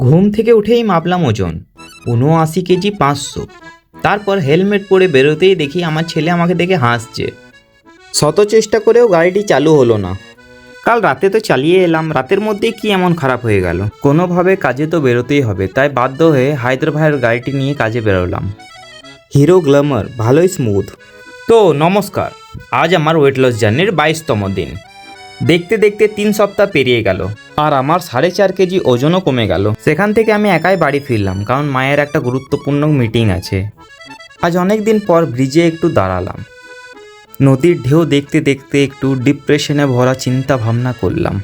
ঘুম থেকে উঠেই মাপলাম ওজন ৭৯ কেজি ৫০০। তারপর হেলমেট পরে বেরোতেই দেখি আমার ছেলে আমাকে দেখে হাসছে। শত চেষ্টা করেও গাড়িটি চালু হলো না। কাল রাতে তো চালিয়ে এলাম, রাতের মধ্যেই কি এমন খারাপ হয়ে গেল? কোনোভাবে কাজে তো বেরোতেই হবে, তাই বাধ্য হয়ে হায়দ্র ভাইয়ের গাড়িটি নিয়ে কাজে বেরোলাম। হিরো গ্ল্যামার ভালোই স্মুথ। তো নমস্কার, আজ আমার ওয়েট লস জার্নির ২২তম দিন। দেখতে দেখতে ৩ সপ্তাহ পেরিয়ে গেল আর আমার ৪.৫ কেজি ওজনও কমে গেল। সেখান থেকে আমি একাই বাড়ি ফিরলাম, কারণ মায়ের একটা গুরুত্বপূর্ণ মিটিং আছে। আজ অনেক দিন পর ব্রিজে একটু দাঁড়ালাম। নদীর ঢেউ দেখতে দেখতে একটু ডিপ্রেশনে ভরা চিন্তা ভাবনা করলাম।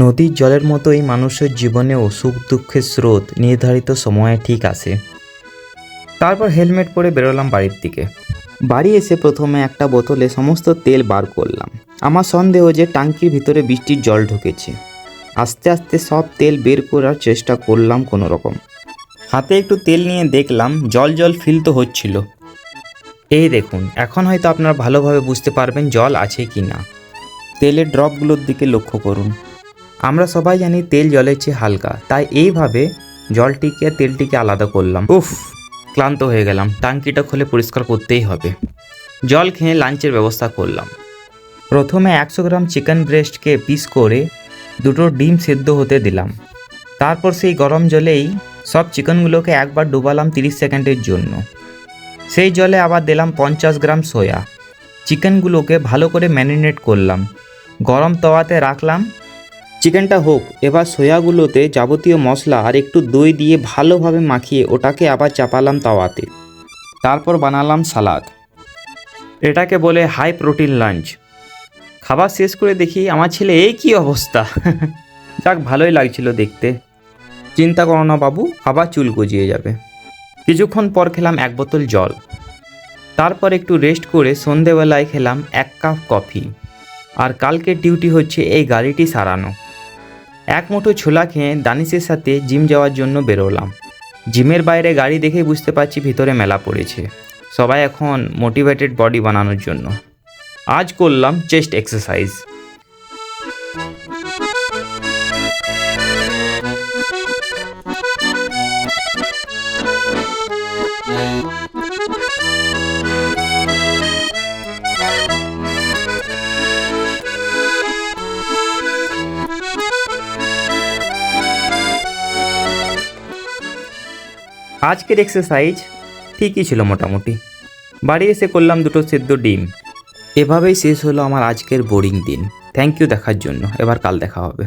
নদীর জলের মতোই মানুষের জীবনেও সুখ দুঃখের স্রোত নির্ধারিত সময়ে ঠিক আসে। তারপর হেলমেট পরে বেরোলাম বাড়ির দিকে। বাড়ি এসে প্রথমে একটা বোতলে সমস্ত তেল বার করলাম। আমার সন্দেহ যে ট্যাঙ্কির ভিতরে বৃষ্টির জল ঢুকেছে। আস্তে আস্তে সব তেল বের করার চেষ্টা করলাম কোনো রকম। হাতে একটু তেল নিয়ে দেখলাম জল জল ফিল তো হচ্ছিল। এই দেখুন, এখন হয়তো আপনারা ভালোভাবে বুঝতে পারবেন জল আছে কি না। তেলের ড্রপগুলোর দিকে লক্ষ্য করুন। আমরা সবাই জানি তেল জলের চেয়ে হালকা, তাই এইভাবে জলটিকে তেলটিকে আলাদা করলাম। উফ, ক্লান্ত হয়ে গেলাম। ট্যাঙ্কিটা খুলে পরিষ্কার করতেই হবে। জল খেয়ে লাঞ্চের ব্যবস্থা করলাম। প্রথমে ১০০ গ্রাম চিকেন ব্রেস্টকে পিস করে দুটো ডিম সেদ্ধ হতে দিলাম। তারপর সেই গরম জলেই সব চিকেনগুলোকে একবার ডুবালাম ৩০ সেকেন্ডের জন্য। সেই জলে আবার দিলাম ৫০ গ্রাম সয়া। চিকেনগুলোকে ভালো করে ম্যারিনেট করলাম। গরম তাওয়াতে রাখলাম। চিকেনটা হোক, এবার সয়াগুলোতে যাবতীয় মশলা আর একটু দই দিয়ে ভালোভাবে মাখিয়ে ওটাকে আবার চাপালাম তাওয়াতে। তারপর বানালাম সালাদ। এটাকে বলে হাই প্রোটিন লাঞ্চ। খাবার শেষ করে দেখি আমার ছেলে এই কী অবস্থা। যাক, ভালোই লাগছিল দেখতে। চিন্তা করো না বাবু, আবার চুল গজিয়ে যাবে। কিছুক্ষণ পর খেলাম ১ বোতল জল। তারপর একটু রেস্ট করে সন্ধেবেলায় খেলাম ১ কাপ কফি। আর কালকের ডিউটি হচ্ছে এই গাড়িটি সারানো। ১ মুঠো ছোলা খেয়ে দানিশের সাথে জিম যাওয়ার জন্য বেরোলাম। জিমের বাইরে গাড়ি দেখেই বুঝতে পারছি ভিতরে মেলা পড়েছে। সবাই এখন মোটিভেটেড বডি বানানোর জন্য। আজ করলাম চেস্ট এক্সারসাইজ। আজকের এক্সারসাইজ ঠিকই ছিল মোটামুটি। বাড়ি এসে করলাম দুটো সেদ্ধ ডিম। এভাবেই শেষ হলো আমার আজকের বোরিং দিন। থ্যাংক ইউ দেখার জন্য। এবার কাল দেখা হবে।